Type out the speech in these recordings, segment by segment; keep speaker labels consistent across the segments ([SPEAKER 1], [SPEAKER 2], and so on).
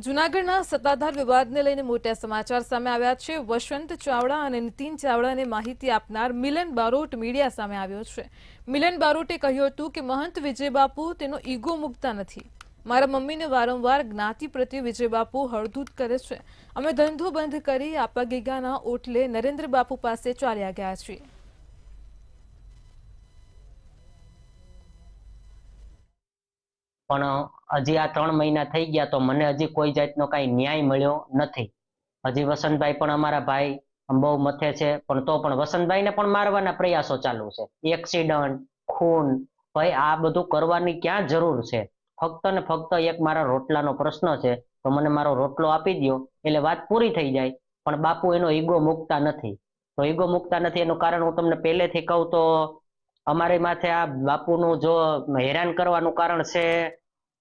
[SPEAKER 1] જૂનાગઢના સત્તાધાર વિવાદને લઈને મોટા સમાચાર સામે આવ્યા છે। વસંત ચાવડા અને નીતિન ચાવડાને માહિતી આપનાર મિલન બારોટ મીડિયા સામે આવ્યો છે। મિલન બારોટે કહ્યું હતું કે મહંત વિજયબાપુ તેનો ઈગો મૂકતા નથી। મારા મમ્મીને વારંવાર જ્ઞાતિ પ્રત્યે વિજયબાપુ હળધૂત કરે છે। અમે ધંધો બંધ કરી આપા ગીગાના ઓટલે નરેન્દ્ર બાપુ પાસે ચાલ્યા ગયા છીએ।
[SPEAKER 2] પણ હજી આ 3 મહિના થઈ ગયા તો મને હજી કોઈ જાતનો કાંઈ ન્યાય મળ્યો નથી। હજી વસંતભાઈ પણ અમારા ભાઈ બહુ મથે છે, પણ તો પણ વસંતભાઈને પણ મારવાના પ્રયાસો ચાલુ છે। એક્સિડન્ટ, ખૂન, ભાઈ આ બધું કરવાની ક્યાં જરૂર છે? ફક્ત ને ફક્ત એક મારા રોટલાનો પ્રશ્ન છે, તો મને મારો રોટલો આપી દો એટલે વાત પૂરી થઈ જાય। પણ બાપુ એનો ઈગો મૂકતા નથી। તો ઈગો મૂકતા નથી એનું કારણ હું તમને પહેલેથી કહું તો અમારી માથે આ બાપુનું જો હેરાન કરવાનું કારણ છે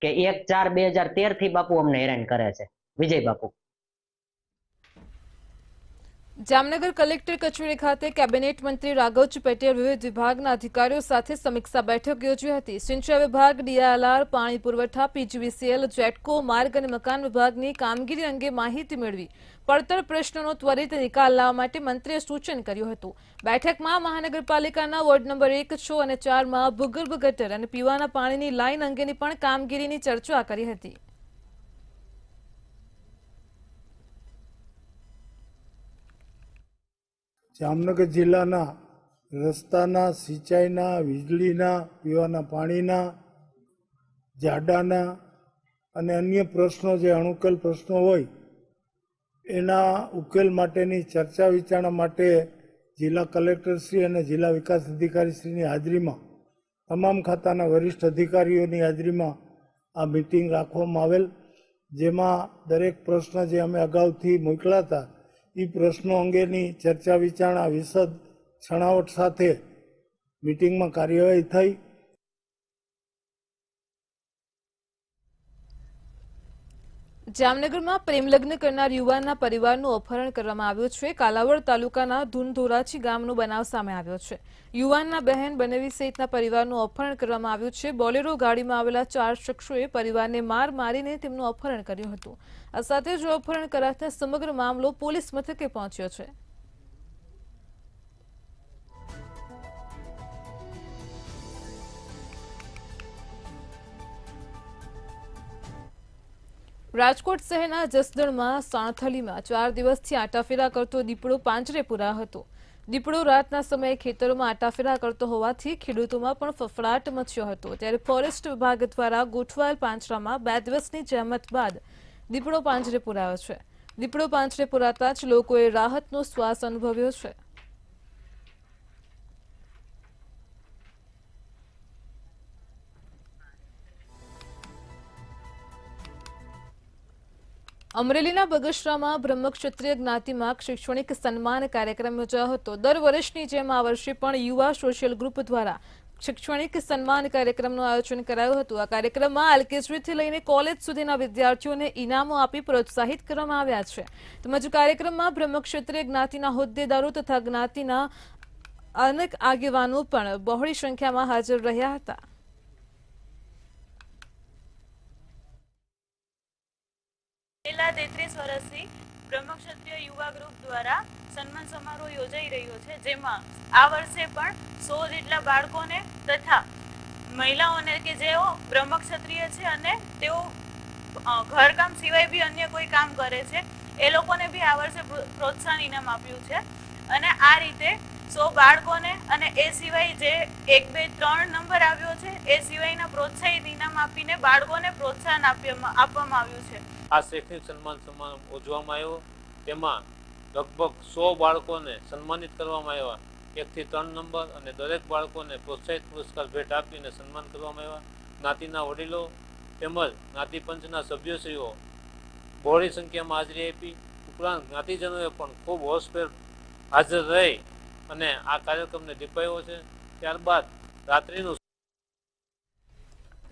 [SPEAKER 2] કે 1/4/2013 થી બાપુ અમને હેરાન કરે છે, વિજય બાપુ।
[SPEAKER 1] જામનગર કલેક્ટર કચેરી ખાતે કેબિનેટ મંત્રી રાઘવજી પટેલ વિવિધ વિભાગના અધિકારીઓ સાથે સમીક્ષા બેઠક યોજી હતી। સિંચાઈ વિભાગ, ડીઆરઆર, પાણી પુરવઠા, પીજીવીસીએલ, જેટકો, માર્ગ અને મકાન વિભાગની કામગીરી અંગે માહિતી મેળવી પડતર પ્રશ્નોનો ત્વરિત નિકાલ લાવવા માટે મંત્રીએ સૂચન કર્યું હતું। બેઠકમાં મહાનગરપાલિકાના વોર્ડ નંબર 1, 6 અને 4માં ભૂગર્ભ ગટર અને પીવાના પાણીની લાઇન અંગેની પણ કામગીરીની ચર્ચા કરી હતી।
[SPEAKER 3] જામનગર જિલ્લાના રસ્તાના, સિંચાઈના, વીજળીના, પીવાના પાણીના, જાડાના અને અન્ય પ્રશ્નો જે અણુકેલ પ્રશ્નો હોય એના ઉકેલ માટેની ચર્ચા વિચારણા માટે જિલ્લા કલેક્ટરશ્રી અને જિલ્લા વિકાસ અધિકારીશ્રીની હાજરીમાં તમામ ખાતાના વરિષ્ઠ અધિકારીઓની હાજરીમાં આ મિટિંગ રાખવામાં આવેલ, જેમાં દરેક પ્રશ્ન જે અમે અગાઉથી મોકલ્યા હતા એ પ્રશ્નો અંગેની ચર્ચા વિચારણા વિશદ છણાવટ સાથે મિટિંગમાં કાર્યવાહી થઈ।
[SPEAKER 1] જામનગરમાં પ્રેમલગ્ન કરનાર યુવાનના પરિવારનું અપહરણ કરવામાં આવ્યું છે। કાલાવડ તાલુકાના ધુનધોરાચી ગામનો બનાવ સામે આવ્યો છે। યુવાનના બહેન બનેવી સહિતના પરિવારનું અપહરણ કરવામાં આવ્યું છે। બોલેરો ગાડીમાં આવેલા 4 શખ્સોએ પરિવારને માર મારીને તેમનું અપહરણ કર્યું હતું। આ સાથે જ અપહરણ કરાતા સમગ્ર મામલો પોલીસ મથકે પહોંચ્યો છે। રાજકોટ શહેરના જસદણમાં સાણથલીમાં 4 દિવસથી આટાફેરા કરતો દીપડો પાંજરે પુરાયો હતો। દીપડો રાતના સમયે ખેતરોમાં આટાફેરા કરતો હોવાથી ખેડૂતોમાં પણ ફફડાટ મચ્યો હતો। ત્યારે ફોરેસ્ટ વિભાગ દ્વારા ગોઠવાયેલ પાંજરામાં 2 દિવસની જહેમત બાદ દીપડો પાંજરે પુરાયો છે। દીપડો પાંજરે પુરાતા જ લોકોએ રાહતનો શ્વાસ અનુભવ્યો છે। અમરેલીના બગસરામાં બ્રહ્મક્ષત્રિય જ્ઞાતિમાં શૈક્ષણિક સન્માન કાર્યક્રમ યોજાયો હતો। દર વર્ષની જેમ આ વર્ષે પણ યુવા સોશિયલ ગ્રુપ દ્વારા શૈક્ષણિક સન્માન કાર્યક્રમનું આયોજન કરાયું હતું। આ કાર્યક્રમમાં એલકેજીથી લઈને કોલેજ સુધીના વિદ્યાર્થીઓને ઇનામો આપી પ્રોત્સાહિત કરવામાં આવ્યા છે। તેમજ કાર્યક્રમમાં બ્રહ્મક્ષત્રિય જ્ઞાતિના હોદ્દેદારો તથા જ્ઞાતિના અનેક આગેવાનો પણ બહોળી સંખ્યામાં હાજર રહ્યા હતા।
[SPEAKER 4] છેલ્લા 33 વર્ષથી બ્રહ્મક્ષત્રિય યુવા ગ્રુપ દ્વારા સન્માન સમારોહ યોજાઈ રહ્યો છે, જેમાં આ વર્ષે પણ 100 જેટલા બાળકોને તથા મહિલાઓને કે જેઓ બ્રહ્મક્ષત્રિય છે અને તેઓ ઘરકામ સિવાય બી અન્ય કોઈ કામ કરે છે એ લોકોને બી આ વર્ષે પ્રોત્સાહન ઇનામ આપ્યું છે। અને આ રીતે 100 બાળકોને અને એ સિવાય જે 1, 2, 3 નંબર આવ્યો છે એ સિવાયના પ્રોત્સાહિત ઇનામ આપીને બાળકોને પ્રોત્સાહન આપવામાં આવ્યું છે।
[SPEAKER 5] આ શૈક્ષણિક સન્માન સમારંભ ઉજવવામાં આવ્યો, તેમાં લગભગ 100 બાળકોને સન્માનિત કરવામાં આવ્યા। 1 થી 3 નંબર અને દરેક બાળકોને પ્રોત્સાહિત પુરસ્કાર ભેટ આપીને સન્માન કરવામાં આવ્યા। જ્ઞાતિના વડીલો તેમજ જ્ઞાતિ પંચના સભ્યશ્રીઓ બહોળી સંખ્યામાં હાજરી આપી। ઉપરાંત જ્ઞાતિજનોએ પણ ખૂબ હોશભેર હાજર રહી અને આ કાર્યક્રમને દીપાયો છે। ત્યારબાદ રાત્રિનું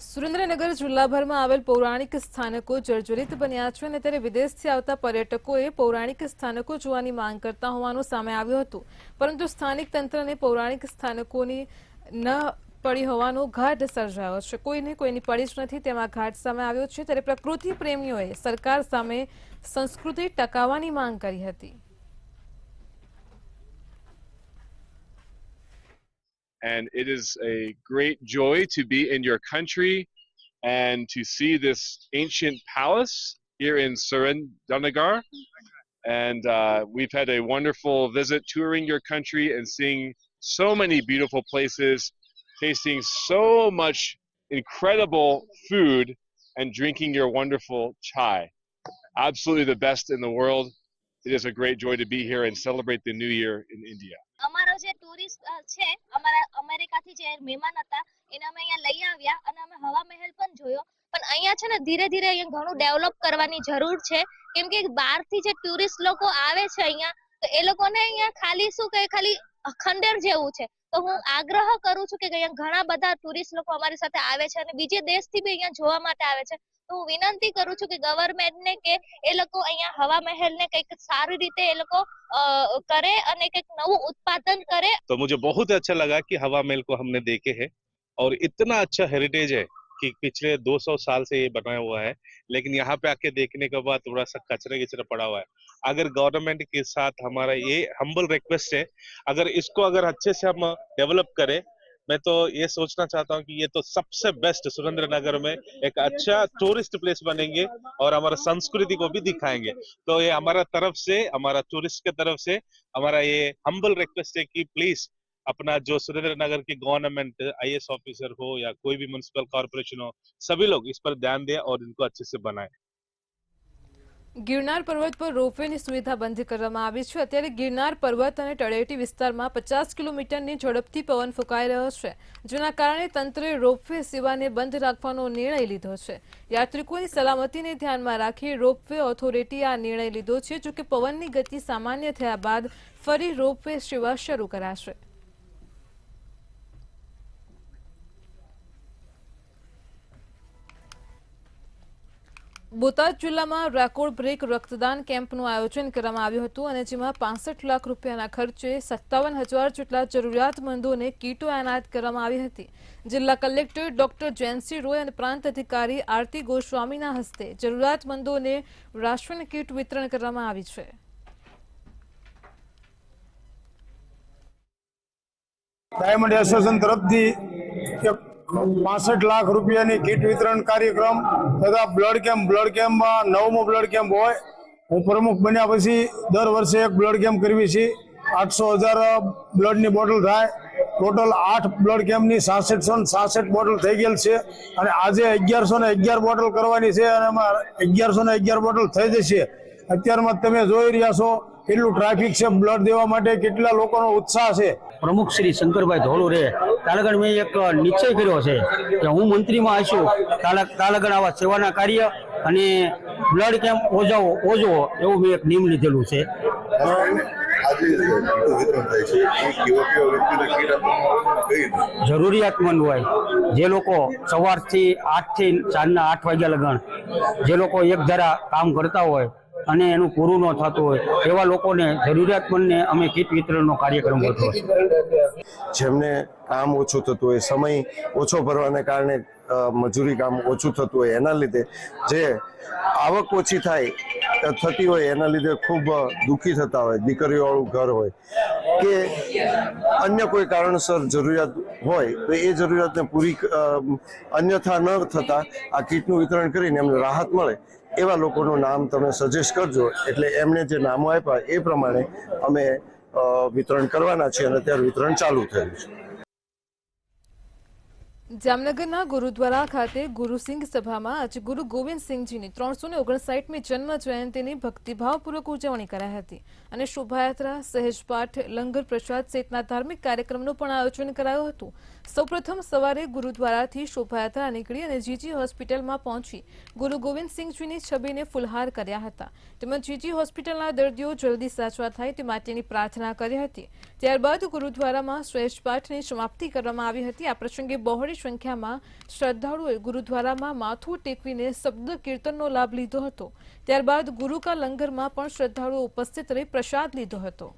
[SPEAKER 1] સુરેન્દ્રનગર જિલ્લાભરમાં આવેલ પૌરાણિક સ્થાનકો જર્જરિત બન્યા છે અને ત્યારે વિદેશથી આવતા પર્યટકોએ પૌરાણિક સ્થાનકો જોવાની માંગ કરતા હોવાનું સામે આવ્યું હતું, પરંતુ સ્થાનિક તંત્રને પૌરાણિક સ્થાનકોની ન પડી હોવાનો ઘાટ સર્જાયો છે. કોઈને કોઈની પડી જ નથી તેમાં ઘાટ સામે આવ્યો છે. ત્યારે પ્રકૃતિ પ્રેમીઓએ સરકાર સામે સંસ્કૃતિ ટકાવવાની માંગ કરી હતી.
[SPEAKER 6] And it is a great joy to be in your country and to see this ancient palace here in Surendanagar. And we've had a wonderful visit touring your country and seeing so many beautiful places, tasting so much incredible food and drinking your wonderful chai. Absolutely the best in the world. It is a great joy to be here and celebrate the new year in India.
[SPEAKER 7] અમારો જે tourist છે અમારા અમેરિકાથી જે મહેમાન હતા એને અમે અહીંયા લઈ આવ્યા અને અમે હવા મહેલ પણ જોયો. પણ અહીંયા છે ને ધીરે ધીરે અહીંયા ઘણું ડેવલપ કરવાની જરૂર છે, કેમ કે બહારથી જે ટુરિસ્ટ લોકો આવે છે અહીંયા તો એ લોકોને અહીંયા ખાલી શું કે ખાલી ખંડેર જેવું છે. તો હું આગ્રહ કરું છું કે અહીંયા ઘણા બધા ટુરિસ્ટ લોકો અમારી સાથે આવે છે અને બીજે દેશથી બી અહીંયા જોવા માટે આવે છે. તો હું વિનંતી કરું છું કે ગવર્મેન્ટને કે એ લોકો અહીંયા હવા મહેલને કંઈક સારી રીતે એ લોકો કરે અને કંઈક નવું उत्पादन करे.
[SPEAKER 8] तो मुझे बहुत अच्छा लगा कि हवा महल को हमने देखे हैं और इतना अच्छा हेरिटेज है कि पिछले 200 साल से ये बना हुआ है, लेकिन यहाँ पे आके देखने के बाद थोड़ा सा कचरा पड़ा हुआ है. अगर गवर्नमेंट के साथ हमारा ये हम्बल रिक्वेस्ट है, अगर इसको अगर अच्छे से हम डेवलप करें, मैं तो ये सोचना चाहता हूँ कि ये तो सबसे बेस्ट सुरेंद्रनगर में एक अच्छा टूरिस्ट प्लेस बनेंगे और हमारा संस्कृति को भी दिखाएंगे. तो ये हमारा तरफ से, हमारा टूरिस्ट के तरफ से हमारा ये हम्बल रिक्वेस्ट है कि प्लीज अपना जो सुरेंद्रनगर की गवर्नमेंट IAS ऑफिसर हो या कोई भी म्युनिसिपल कॉर्पोरेशन हो, सभी लोग इस पर ध्यान दें और इनको अच्छे से बनाएं.
[SPEAKER 1] ગિરનાર પર્વત પર રોપવેની સુવિધા બંધ કરવામાં આવી છે. અત્યારે ગિરનાર પર્વત અને તળેટી વિસ્તારમાં 50 કિલોમીટરની ઝડપથી પવન ફૂંકાઈ રહ્યો છે, જેના કારણે તંત્રે રોપવે સેવાને બંધ રાખવાનો નિર્ણય લીધો છે. યાત્રિકોની સલામતીને ધ્યાનમાં રાખી રોપવે ઓથોરિટીએ આ નિર્ણય લીધો છે. જોકે પવનની ગતિ સામાન્ય થયા બાદ ફરી રોપવે સેવા શરૂ કરાશે. બોટાદ જિલ્લામાં રેકોર્ડ બ્રેક રક્તદાન કેમ્પનું આયોજન કરવામાં આવ્યું હતું અને જેમાં 65 લાખ રૂપિયાના ખર્ચે 57,000 જેટલા જરૂરિયાતમંદોને કીટો એનાયત કરવામાં આવી હતી. જિલ્લા કલેક્ટર ડોક્ટર જયંતિ રોય અને પ્રાંત અધિકારી આરતી ગોસ્વામીના હસ્તે જરૂરિયાતમંદોને રાશન કીટ વિતરણ કરવામાં આવી છે.
[SPEAKER 3] ડાયમંડ એસોસિએશન તરફથી 65 લાખ રૂપિયાની કીટ વિતરણ કાર્યક્રમ તથા બ્લડ કેમ્પમાં 9મો બ્લડ કેમ્પ હોય. હું પ્રમુખ બન્યા પછી દર વર્ષે એક બ્લડ કેમ્પ કરવી છે. 800,000 બ્લડની બોટલ થાય. ટોટલ 8 બ્લડ કેમ્પની 66 બોટલ થઈ ગયેલ છે અને આજે 1111 બોટલ કરવાની છે અને એમાં 1111 બોટલ થઈ જશે. અત્યારમાં તમે જોઈ રહ્યા છો કેટલું ટ્રાફિક છે બ્લડ દેવા માટે, કેટલા લોકોનો ઉત્સાહ છે.
[SPEAKER 9] પ્રમુખ શ્રી શંકરભાઈ ધોળુરે તાલાગઢ મેં એક નિશ્ચય કર્યો છે કે હું મંત્રીમાં આવીશું તાલાગઢ આવા સેવાના કાર્ય અને બ્લડ કેમ્પ ઓજો એવું મેં એક નિયમ લીધેલું છે. જરૂરિયાતમંદ હોય જે લોકો સવારથી 8 થી સાંજના 8 વાગ્યા લગન જે લોકો એક ધારા કામ કરતા હોય અને એનું પૂરું ન થતું હોય એવા લોકોને જરૂરિયાતમંદને અમે કીટ વિતરણનો કાર્યક્રમ કરતો હોય.
[SPEAKER 10] જેમને કામ ઓછું થતું હોય, સમય ઓછો ભરવાને કારણે મજૂરી કામ ઓછું થતું હોય, એના લીધે જે આવક ઓછી થતી હોય એના લીધે ખૂબ દુઃખી થતા હોય, દીકરીઓવાળું ઘર હોય કે અન્ય કોઈ કારણસર જરૂરિયાત હોય તો એ જરૂરિયાતને પૂરી અન્યથા ન થતા આ કીટનું વિતરણ કરીને એમને રાહત મળે એવા લોકોનું નામ તમે સજેસ્ટ કરજો. એટલે એમને જે નામો આપ્યા એ પ્રમાણે અમે વિતરણ કરવાના છીએ અને અત્યારે વિતરણ ચાલુ થયું છે.
[SPEAKER 1] જામનગરના ગુરુદ્વારા ખાતે ગુરુસિંહ સભામાં આજે ગુરુ ગોવિંદસિંહજીની 359મી જન્મ જયંતિની ભક્તિભાવપૂર્વક ઉજવણી કરાઈ હતી અને શોભાયાત્રા, સહેજપાઠ, લંગર પ્રસાદ સહિતના ધાર્મિક કાર્યક્રમનું પણ આયોજન કરાયું હતું. સૌપ્રથમ સવારે ગુરુદ્વારાથી શોભાયાત્રા નીકળી અને જીજી હોસ્પિટલમાં પહોંચી ગુરુ ગોવિંદસિંહજીની છબીને ફૂલહાર કર્યા હતા. તેમજ જીજી હોસ્પિટલના દર્દીઓ જલ્દી સાજા થાય તે માટેની પ્રાર્થના કરી હતી. ત્યારબાદ ગુરુદ્વારામાં સહેજપાઠની સમાપ્તિ કરવામાં આવી હતી. આ પ્રસંગે બહોળી સંખ્યામાં શ્રદ્ધાળુઓએ ગુરુદ્વારામાં માથું ટેકવીને શબ્દ કીર્તનનો લાભ લીધો હતો. ત્યારબાદ ગુરુ કા લંગરમાં પણ શ્રદ્ધાળુઓ ઉપસ્થિત રહી પ્રસાદ લીધો હતો.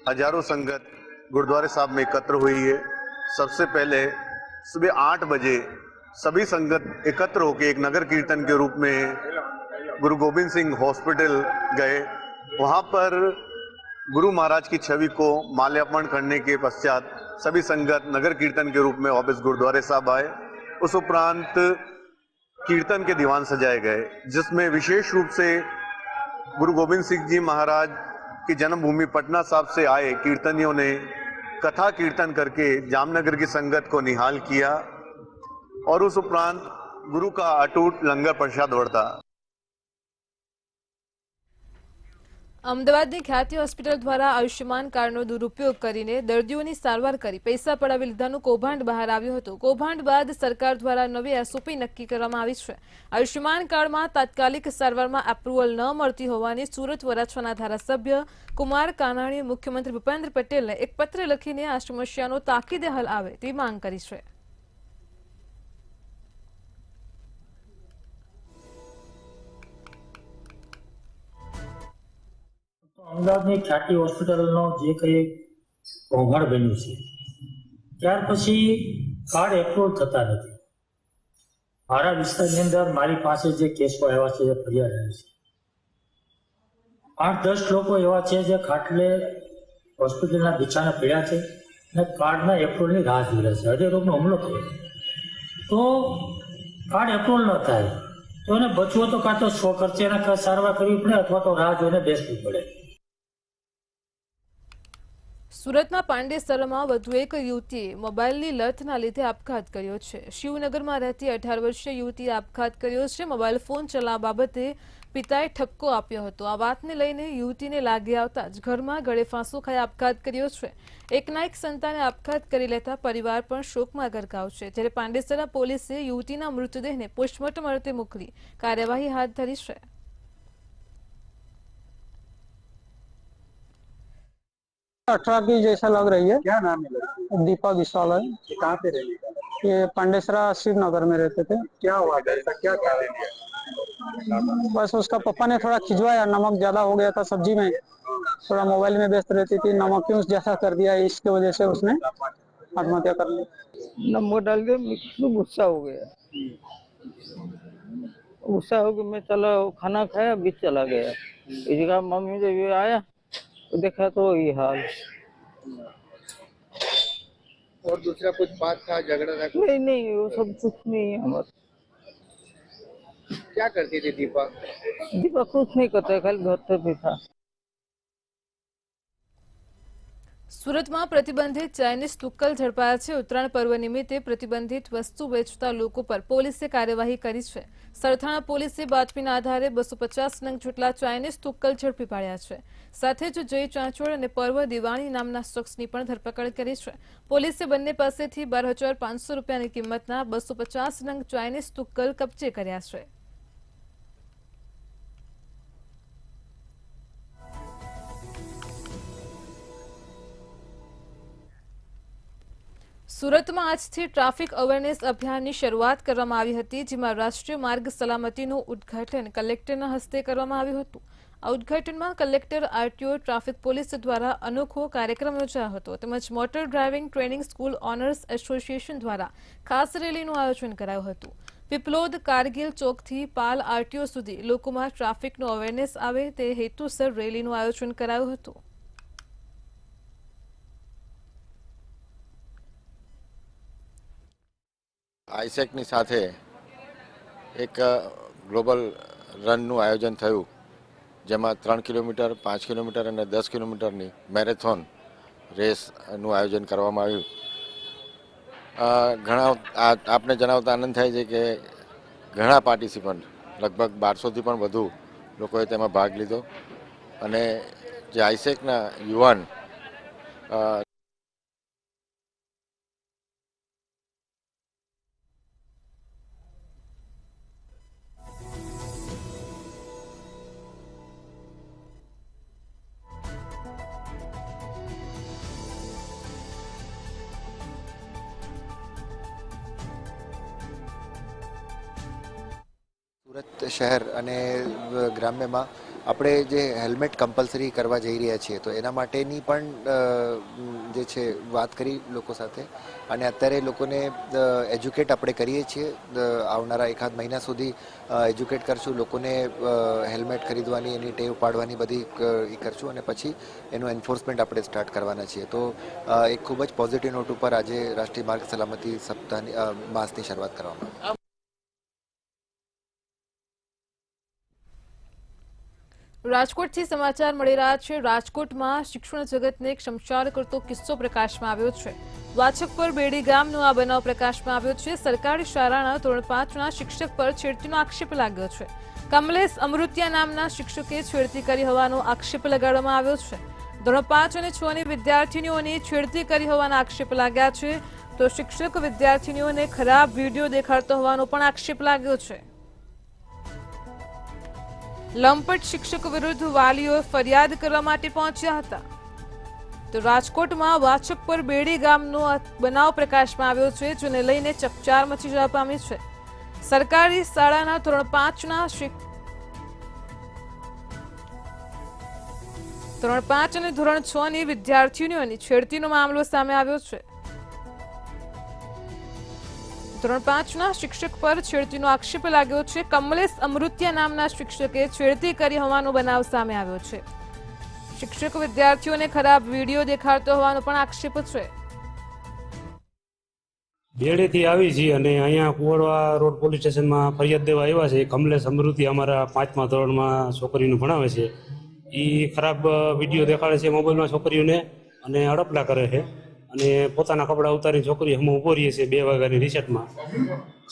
[SPEAKER 11] हजारों संगत गुरुद्वारे साहब में एकत्र हुई है। सबसे पहले सुबह 8 बजे सभी संगत एकत्र होकर एक नगर कीर्तन के रूप में गुरु गोविंद सिंह हॉस्पिटल गए। वहां पर गुरु महाराज की छवि को माल्यार्पण करने के पश्चात सभी संगत नगर कीर्तन के रूप में वापस गुरुद्वारे साहब आए। उस उपरांत कीर्तन के दीवान सजाए गए, जिसमें विशेष रूप से गुरु गोविंद सिंह जी महाराज की जन्मभूमि पटना साहब से आए कीर्तनियों ने कथा कीर्तन करके जामनगर की संगत को निहाल किया और उस उपरांत गुरु का अटूट लंगर प्रसाद वर्ता।
[SPEAKER 1] અમદાવાદની ખ્યાતિ હોસ્પિટલ દ્વારા આયુષ્યમાન કાર્ડનો દુરુપયોગ કરીને દર્દીઓની સારવાર કરી પૈસા પડાવી લીધાનું કૌભાંડ બહાર આવ્યું હતું। કૌભાંડ બાદ સરકાર દ્વારા નવી એસઓપી નક્કી કરવામાં આવી છે। આયુષ્યમાન કાર્ડમાં તાત્કાલિક સારવારમાં એપ્રુવલ ન મળતી હોવાની સુરત વરાછાના ધારાસભ્ય કુમાર કાનાણીએ મુખ્યમંત્રી ભૂપેન્દ્ર પટેલને એક પત્ર લખીને આ સમસ્યાનો તાકીદે હલ આવે તેવી માંગ કરી છે।
[SPEAKER 12] અમદાવાદની ખ્યાતિ હોસ્પિટલનો જે કંઈ કૌભાંડ બન્યું છે ત્યાર પછી કાર્ડ એપ્રુવ થતા નથી। મારા વિસ્તારની અંદર મારી પાસે જે કેસો આવ્યા છે, જે ફરિયાદ આવી છે, 8-10 લોકો એવા છે જે ખાટલે હોસ્પિટલના બિછાને પડ્યા છે અને કાર્ડના એપ્રુવલની રાહ જોઈ રહ્યા છે। હૃદયરોગનો હુમલો થયો તો કાર્ડ એપ્રુવલ ન થાય તો એને બચવો તો કાં તો સ્વ ખર્ચે એને સારવાર કરવી પડે અથવા તો રાહ જોઈને બેસવું પડે।
[SPEAKER 1] સુરતના પાંડેસરામાં વધુ એક યુવતીએ મોબાઈલની લતના લીધે આપઘાત કર્યો છે। શિવનગરમાં રહેતી 18 વર્ષીય યુવતીએ આપઘાત કર્યો છે। મોબાઈલ ફોન ચલાવવા બાબતે પિતાએ ઠપકો આપ્યો હતો। આ વાતને લઈને યુવતીને લાગી આવતા જ ઘરમાં ગળે ફાંસો ખાઈ આપઘાત કર્યો છે। એકના એક સંતાને આપઘાત કરી લેતા પરિવાર પણ શોકમાં ગરકાવ છે। જ્યારે પાંડેસરા પોલીસે યુવતીના મૃતદેહને પોસ્ટમોર્ટમ અર્થે મોકલી કાર્યવાહી હાથ ધરી છે।
[SPEAKER 13] अठारह की जैसा लग रही है।
[SPEAKER 14] क्या नाम है लड़की?
[SPEAKER 13] दीपा विशाल है।
[SPEAKER 14] कहाँ पे रहने का?
[SPEAKER 13] ये पांडेसरा शिवनगर में रहते थे।
[SPEAKER 14] क्या हुआ था? ऐसा क्या कारण है?
[SPEAKER 13] बस उसका पापा ने थोड़ा खिंचवाया, नमक ज्यादा हो गया था सब्जी में, थोड़ा मोबाइल में व्यस्त रहती थी, नमक क्यों ज्यादा कर दिया, इसके वजह से उसने आत्महत्या कर ली।
[SPEAKER 15] नंबर डाल के तो गुस्सा हो गया। गुस्सा हो गया, मैं चला खाना खाया, बीच चला गया। इसी का मम्मी जब ये आया तो देखा तो ये हाल।
[SPEAKER 14] और दूसरा कुछ बात था, झगड़ा था?
[SPEAKER 15] नहीं नहीं, वो सब कुछ नहीं है हमारा।
[SPEAKER 14] क्या करती थी दीपा?
[SPEAKER 15] दीपा कुछ नहीं करता, खाली घर पे था।
[SPEAKER 1] સુરતમાં પ્રતિબંધિત ચાઇનીઝ તુક્કલ ઝડપાયા છે। ઉત્તરાયણ પર્વ નિમિત્તે પ્રતિબંધિત વસ્તુ વેચતા લોકો પર પોલીસે કાર્યવાહી કરી છે। સરથાણા પોલીસે બાતમીના આધારે 250 નંગ જેટલા ચાઇનીઝ તુક્કલ ઝડપી પાડ્યા છે। સાથે જ જય ચાંચોડ અને પર્વ દિવાણી નામના શખ્સની પણ ધરપકડ કરી છે। પોલીસે બંને પાસેથી 12,500 રૂપિયાની કિંમતના 250 નંગ ચાઇનીઝ તુક્કલ કબજે કર્યા છે। સુરતમાં આજથી ટ્રાફિક અવેરનેસ અભિયાનની શરૂઆત કરવામાં આવી હતી, જેમાં રાષ્ટ્રીય માર્ગ સલામતીનું ઉદ્ઘાટન કલેક્ટરના હસ્તે કરવામાં આવ્યું હતું। આ ઉદ્ઘાટનમાં કલેક્ટર, આરટીઓ, ટ્રાફિક પોલીસ દ્વારા અનોખો કાર્યક્રમ યોજાયો હતો, તેમજ motor driving training school owners association દ્વારા ખાસ રેલીનું આયોજન કરાયું હતું। પીપલોદ કારગિલ ચોકથી પાલ આરટીઓ સુધી લોકોમાં ટ્રાફિકનું અવેરનેસ આવે તે હેતુસર રેલીનું આયોજન કરાયું હતું।
[SPEAKER 16] આઈસેકની સાથે એક ગ્લોબલ રનનું આયોજન થયું, જેમાં 3 કિલોમીટર, 5 કિલોમીટર અને 10 કિલોમીટરની મેરેથોન રેસનું આયોજન કરવામાં આવ્યું। ઘણા આપને જણાવતા આનંદ થાય છે કે ઘણા પાર્ટિસિપન્ટ, લગભગ 1200થી પણ વધુ લોકોએ તેમાં ભાગ લીધો અને જે આઈસેકના યુવાન
[SPEAKER 17] સુરત શહેર અને ગ્રામ્યમાં
[SPEAKER 14] આપણે જે હેલ્મેટ કમ્પલસરી કરવા જઈ રહ્યા છીએ તો એના માટેની પણ જે છે વાત કરી લોકો સાથે, અને અત્યારે લોકોને એજ્યુકેટ આપણે કરીએ છીએ. આવનારા એકાદ મહિના સુધી એજ્યુકેટ કરશું લોકોને, હેલ્મેટ ખરીદવાની, એની ટેવ પાડવાની બધી એ કરશું, અને પછી એનું એન્ફોર્સમેન્ટ આપણે સ્ટાર્ટ કરવાના છીએ. તો એક ખૂબ જ પોઝિટિવ નોટ ઉપર આજે રાષ્ટ્રીય માર્ગ સલામતી સપ્તાહની માસની શરૂઆત કરવામાં આવી.
[SPEAKER 1] રાજકોટથી સમાચાર મળી રહ્યા છે. રાજકોટમાં શિક્ષણ જગતને શમશાર કરતો કિસ્સો પ્રકાશમાં આવ્યો છે. વાછક પર બેડી ગામનો આ બનાવ પ્રકાશમાં આવ્યો છે. સરકારી શાળાના ધોરણ 5ના શિક્ષક પર છેડતીનો આક્ષેપ લાગ્યો છે. કમલેશ અમૃતિયા નામના શિક્ષકે છેડતી કરી હોવાનો આક્ષેપ લગાડવામાં આવ્યો છે. ધોરણ 5 અને 6ની વિદ્યાર્થીનીઓની છેડતી કરી હોવાના આક્ષેપ લાગ્યા છે. તો શિક્ષક વિદ્યાર્થીનીઓને ખરાબ વિડીયો દેખાડતો હોવાનો પણ આક્ષેપ લાગ્યો છે. લંપટ શિક્ષક વિરુદ્ધ વાલીઓ ફરિયાદ કરવા માટે પહોંચ્યા હતા. તો રાજકોટમાં વાછક પર બેડી ગામનો બનાવ પ્રકાશમાં આવ્યો છે, જેને લઈને ચકચાર મચી જવા પામી છે. સરકારી શાળાના ધોરણ 5ના ધોરણ 5 અને ધોરણ 6ની વિદ્યાર્થીનીઓની છેડતીનો મામલો સામે આવ્યો છે. ધોરણ 5ના શિક્ષક પર છેડતીનો આક્ષેપ લાગ્યો છે. કમલેશ અમૃતિયા નામના શિક્ષકે છેડતી કરી હોવાનો બનાવ સામે આવ્યો છે. શિક્ષક વિદ્યાર્થીઓને ખરાબ વિડીયો દેખાડતો હોવાનો પણ આક્ષેપ છે.
[SPEAKER 9] બેડેથી આવી છીએ અને અહીંયા કુવાડવા રોડ પોલીસ સ્ટેશનમાં ફરિયાદ દેવા આવ્યા છે. કમલેશ અમૃતિયા અમારા 5મા ધોરણમાં છોકરીનું ભણાવે છે. એ ખરાબ વિડીયો દેખાડે છે મોબાઈલમાં છોકરીઓને અને હડપલા કરે છે, અને પોતાના કપડાં ઉતારીને છોકરી અમે ઊભો રહીએ છીએ 2 વાગ્યાની રિસેટમાં.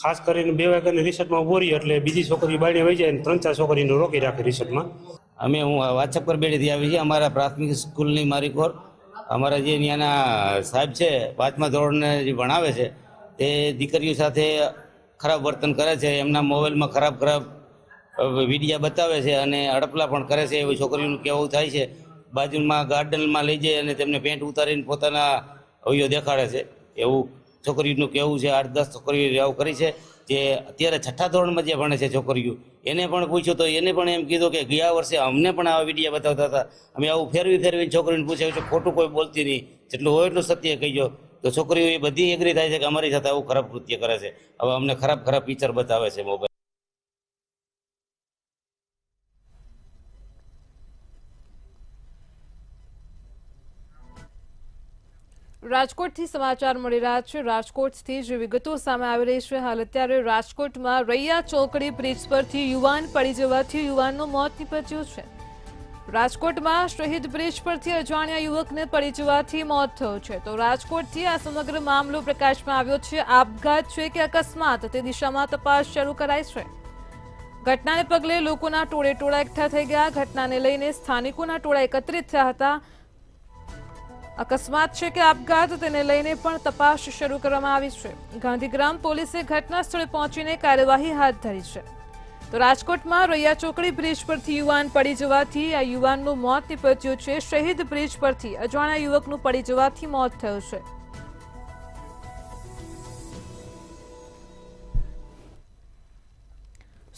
[SPEAKER 9] ખાસ કરીને 2 વાગ્યાની રિસેટમાં ઊભો રહીએ એટલે બીજી છોકરી બાયણે વહી જાય ને 3-4 છોકરીને રોકી રાખે રિસેટમાં.
[SPEAKER 17] હું વાછક પર બેડીથી આવી છે. અમારા પ્રાથમિક સ્કૂલની મારી કોર અમારા જે ત્યાંના સાહેબ છે 5મા ધોરણને જે ભણાવે છે તે દીકરીઓ સાથે ખરાબ વર્તન કરે છે. એમના મોબાઈલમાં ખરાબ વિડીયા બતાવે છે અને હડપલા પણ કરે છે. એવી છોકરીઓનું કહેવું થાય છે. બાજુમાં ગાર્ડનમાં લઈ જાય અને તેમને પેન્ટ ઉતારીને પોતાના અવયવ દેખાડે છે, એવું છોકરીઓનું કહેવું છે. 8-10 છોકરીઓ આવું કરી છે. જે અત્યારે 6ઠ્ઠા ધોરણમાં જે ભણે છે છોકરીઓ, એને પણ પૂછ્યું તો એને પણ એમ કીધું કે ગયા વર્ષે અમને પણ આવા વિડીયા બતાવતા હતા. અમે આવું ફેરવીને છોકરીને પૂછ્યું છે, ખોટું કોઈ બોલતી નહીં, જેટલું હોય એટલું સત્ય કહીજો. તો છોકરીઓ એ બધી એગ્રી થાય છે કે અમારી સાથે આવું ખરાબ કૃત્ય કરે છે. હવે અમને ખરાબ પિક્ચર બતાવે છે મોબાઈલ.
[SPEAKER 1] રાજકોટથી સમાચાર મળી રહ્યા છે. રાજકોટથી જે વિગતો સામે આવી રહી છે, હાલ અત્યારે રાજકોટમાં રૈયા ચોકડી બ્રિજ પરથી યુવાન પડી જવાથી યુવાનનું મોત નીપજ્યું છે. રાજકોટમાં શહીદ બ્રિજ પરથી અજાણ્યા યુવકને પડી જવાથી મોત થયું છે. તો રાજકોટથી આ સમગ્ર મામલો પ્રકાશમાં આવ્યો છે. આપઘાત છે કે અકસ્માત, તે દિશામાં તપાસ શરૂ કરાઈ છે. ઘટનાને પગલે લોકોના ટોળે એકઠા થઈ ગયા. ઘટનાને લઈને સ્થાનિકોના ટોળા એકત્રિત થયા હતા. અકસ્માત છે કે આપઘાત, તેને લઈને પણ તપાસ શરૂ કરવામાં આવી છે. ગાંધીગ્રામ પોલીસે ઘટના સ્થળે પહોંચીને કાર્યવાહી હાથ ધરી છે. તો રાજકોટમાં રૈયા ચોકડી બ્રિજ પરથી યુવાન પડી જવાથી આ યુવાનનું મોત નીપજ્યું છે. શહીદ બ્રિજ પરથી અજાણ્યા યુવકનું પડી જવાથી મોત થયું છે.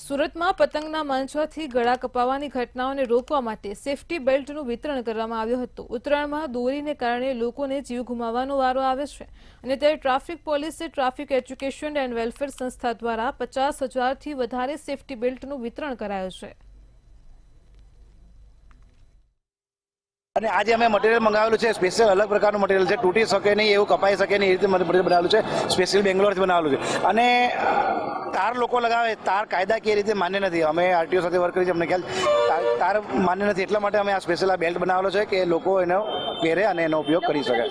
[SPEAKER 1] સુરતમાં પતંગના મંચથી ગળા કપાવવાની ઘટનાઓને રોકવા માટે સેફટી બેલ્ટનું વિતરણ કરવામાં આવ્યું હતું. ઉત્તરાયણમાં દોરીને કારણે લોકોને જીવ ગુમાવવાનો વારો આવે છે, અને ત્યારે ટ્રાફિક પોલીસે ટ્રાફિક એજ્યુકેશન એન્ડ વેલફેર સંસ્થા દ્વારા 50,000થી વધારે સેફટી બેલ્ટનું વિતરણ કરાયું છે.
[SPEAKER 18] અને આજે અમે મટીરિયલ મંગાવેલું છે, સ્પેશિયલ અલગ પ્રકારનું મટીરિયલ છે, તૂટી શકે નહીં, એવું કપાઈ શકે નહીં, એ રીતે મટીરિયલ બનાવેલું છે. સ્પેશિયલ બેંગ્લોરથી બનાવેલું છે. અને તાર લોકો લગાવે, તાર કાયદાકીય રીતે માન્ય નથી. અમે આરટીઓ સાથે વર્ક કરી છે, અમને ખ્યાલ તાર માન્ય નથી. એટલા માટે અમે આ સ્પેશિયલ આ બેલ્ટ બનાવેલો છે કે લોકો એનો પહેરે અને એનો ઉપયોગ કરી શકે.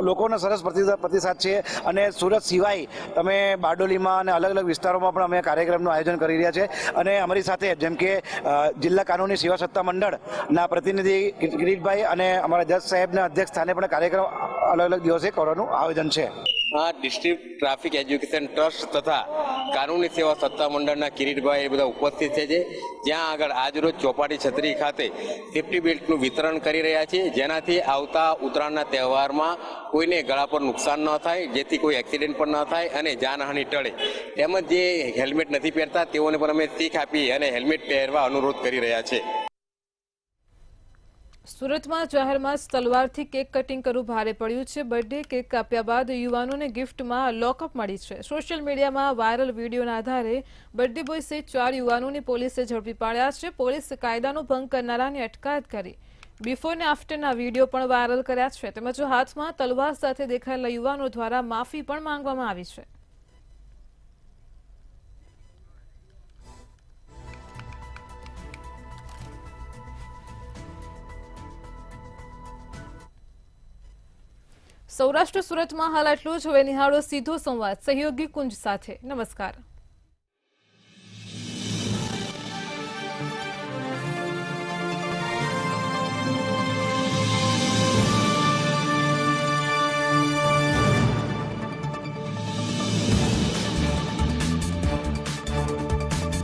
[SPEAKER 18] લોકોનો સરસ પ્રતિસાદ છે. અને સુરત સિવાય તમે બારડોલીમાં અને અલગ અલગ વિસ્તારોમાં પણ અમે કાર્યક્રમનું આયોજન કરી રહ્યા છે. અને અમારી સાથે જેમ કે જિલ્લા કાનૂની સેવા સત્તા મંડળના પ્રતિનિધિ કિરીટભાઈ અને અમારા જજ સાહેબના અધ્યક્ષ સ્થાને પણ કાર્યક્રમ અલગ અલગ દિવસે કરવાનું આયોજન છે.
[SPEAKER 19] ડિસ્ટ્રિક્ટ ટ્રાફિક એજ્યુકેશન ટ્રસ્ટ તથા કાનૂની સેવા સત્તામંડળના કિરીટભાઈ એ બધા ઉપસ્થિત છે, જ્યાં આગળ આજરોજ ચોપાટી છત્રી ખાતે સેફ્ટી બેલ્ટનું વિતરણ કરી રહ્યા છે, જેનાથી આવતા ઉત્તરાયણના તહેવારમાં કોઈને ગળા પર નુકસાન ન થાય, જેથી કોઈ એક્સિડન્ટ પણ ન થાય અને જાનહાનિ ટળે. તેમજ જે હેલ્મેટ નથી પહેરતા તેઓને પણ અમે શીખ આપી અને હેલ્મેટ પહેરવા અનુરોધ કરી રહ્યા છે.
[SPEAKER 1] સુરતમાં જાહેરમાં જ તલવારથી કેક કટિંગ કરવું ભારે પડ્યું છે. બર્થડે કેક કાપ્યા બાદ યુવાનોને ગિફ્ટમાં લોકઅપ મળી છે. સોશિયલ મીડિયામાં વાયરલ વિડીયોના આધારે બર્થડે બોય સહિત 4 યુવાનોને પોલીસે ઝડપી પાડ્યા છે. પોલીસે કાયદાનો ભંગ કરનારાની અટકાયત કરી બિફોર ને આફ્ટરના વિડીયો પણ વાયરલ કર્યા છે. તેમજ હાથમાં તલવાર સાથે દેખાયેલા યુવાનો દ્વારા માફી પણ માંગવામાં આવી છે. સૌરાષ્ટ્ર સુરતમાં હાલ આટલું જ. હવે નિહાળો સીધો સંવાદ સહયોગી કુંજ સાથે. નમસ્કાર.